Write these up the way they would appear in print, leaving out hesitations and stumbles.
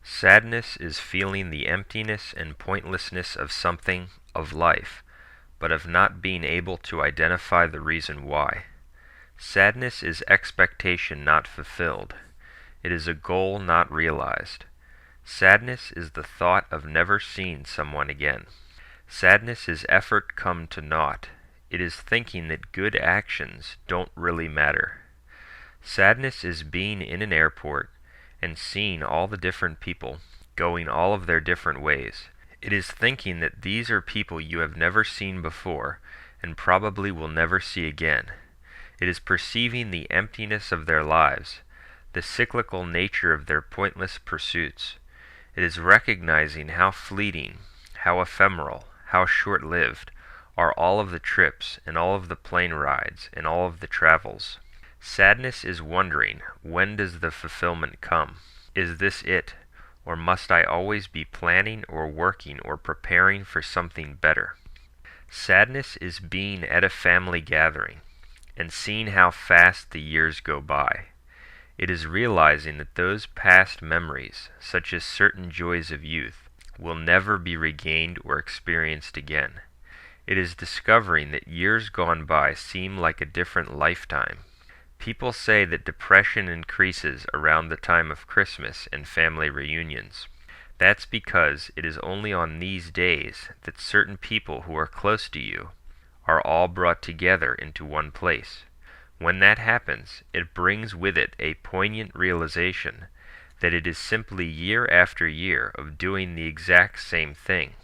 Sadness is feeling the emptiness and pointlessness of something, of life, but of not being able to identify the reason why. Sadness is expectation not fulfilled. It is a goal not realized. Sadness is the thought of never seeing someone again. Sadness is effort come to naught. It is thinking that good actions don't really matter. Sadness is being in an airport and seeing all the different people going all of their different ways. It is thinking that these are people you have never seen before and probably will never see again. It is perceiving the emptiness of their lives, the cyclical nature of their pointless pursuits. It is recognizing how fleeting, how ephemeral, how short-lived are all of the trips and all of the plane rides and all of the travels. Sadness is wondering, when does the fulfillment come? Is this it? Or must I always be planning or working or preparing for something better? Sadness is being at a family gathering and seeing how fast the years go by. It is realizing that those past memories, such as certain joys of youth, will never be regained or experienced again. It is discovering that years gone by seem like a different lifetime. People say that depression increases around the time of Christmas and family reunions. That's because it is only on these days that certain people who are close to you are all brought together into one place. When that happens, it brings with it a poignant realization that it is simply year after year of doing the exact same thing,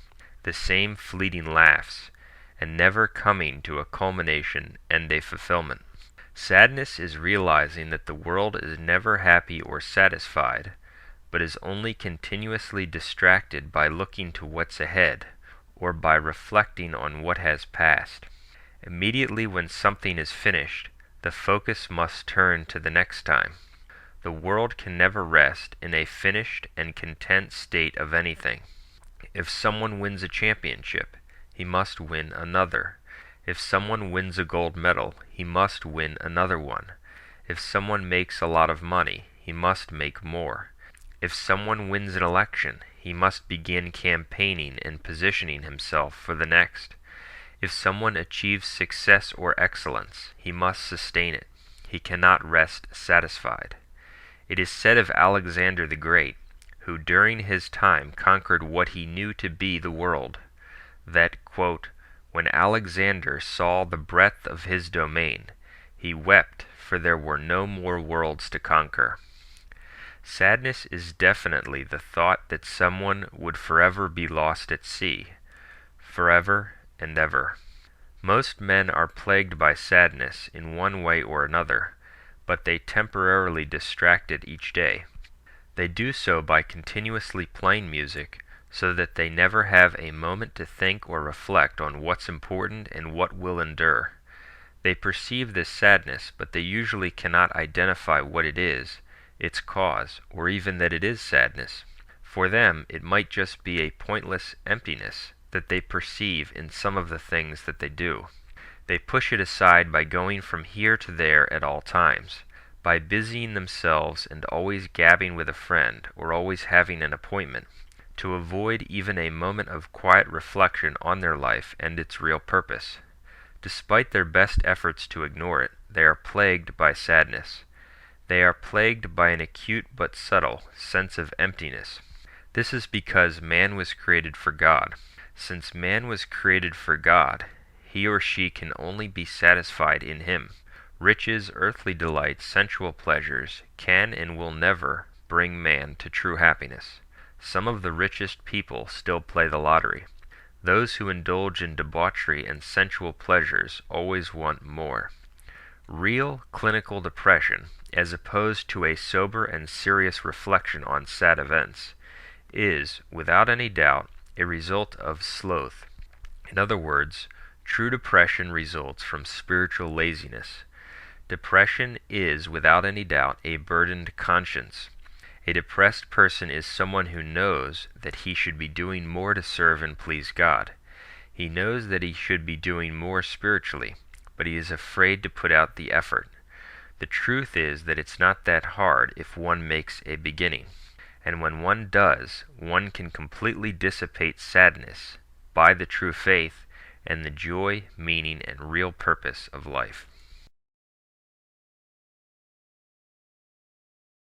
the same fleeting laughs, and never coming to a culmination and a fulfillment. Sadness is realizing that the world is never happy or satisfied, but is only continuously distracted by looking to what's ahead, or by reflecting on what has passed. Immediately when something is finished, the focus must turn to the next time. The world can never rest in a finished and content state of anything. If someone wins a championship, he must win another. If someone wins a gold medal, he must win another one. If someone makes a lot of money, he must make more. If someone wins an election, he must begin campaigning and positioning himself for the next. If someone achieves success or excellence, he must sustain it. He cannot rest satisfied. It is said of Alexander the Great, who during his time conquered what he knew to be the world, that, quote, when Alexander saw the breadth of his domain, he wept, for there were no more worlds to conquer. Sadness is definitely the thought that someone would forever be lost at sea, forever and ever. Most men are plagued by sadness in one way or another, but they temporarily distract it each day. They do so by continuously playing music, so that they never have a moment to think or reflect on what's important and what will endure. They perceive this sadness, but they usually cannot identify what it is, its cause, or even that it is sadness. For them, it might just be a pointless emptiness that they perceive in some of the things that they do. They push it aside by going from here to there at all times, by busying themselves and always gabbing with a friend, or always having an appointment, to avoid even a moment of quiet reflection on their life and its real purpose. Despite their best efforts to ignore it, they are plagued by sadness. They are plagued by an acute but subtle sense of emptiness. This is because man was created for God. Since man was created for God, he or she can only be satisfied in him. Riches, earthly delights, sensual pleasures can and will never bring man to true happiness. Some of the richest people still play the lottery. Those who indulge in debauchery and sensual pleasures always want more. Real clinical depression, as opposed to a sober and serious reflection on sad events, is, without any doubt, a result of sloth. In other words, true depression results from spiritual laziness. Depression is, without any doubt, a burdened conscience. A depressed person is someone who knows that he should be doing more to serve and please God. He knows that he should be doing more spiritually, but he is afraid to put out the effort. The truth is that it's not that hard if one makes a beginning. and when one does, one can completely dissipate sadness by the true faith and the joy, meaning, and real purpose of life.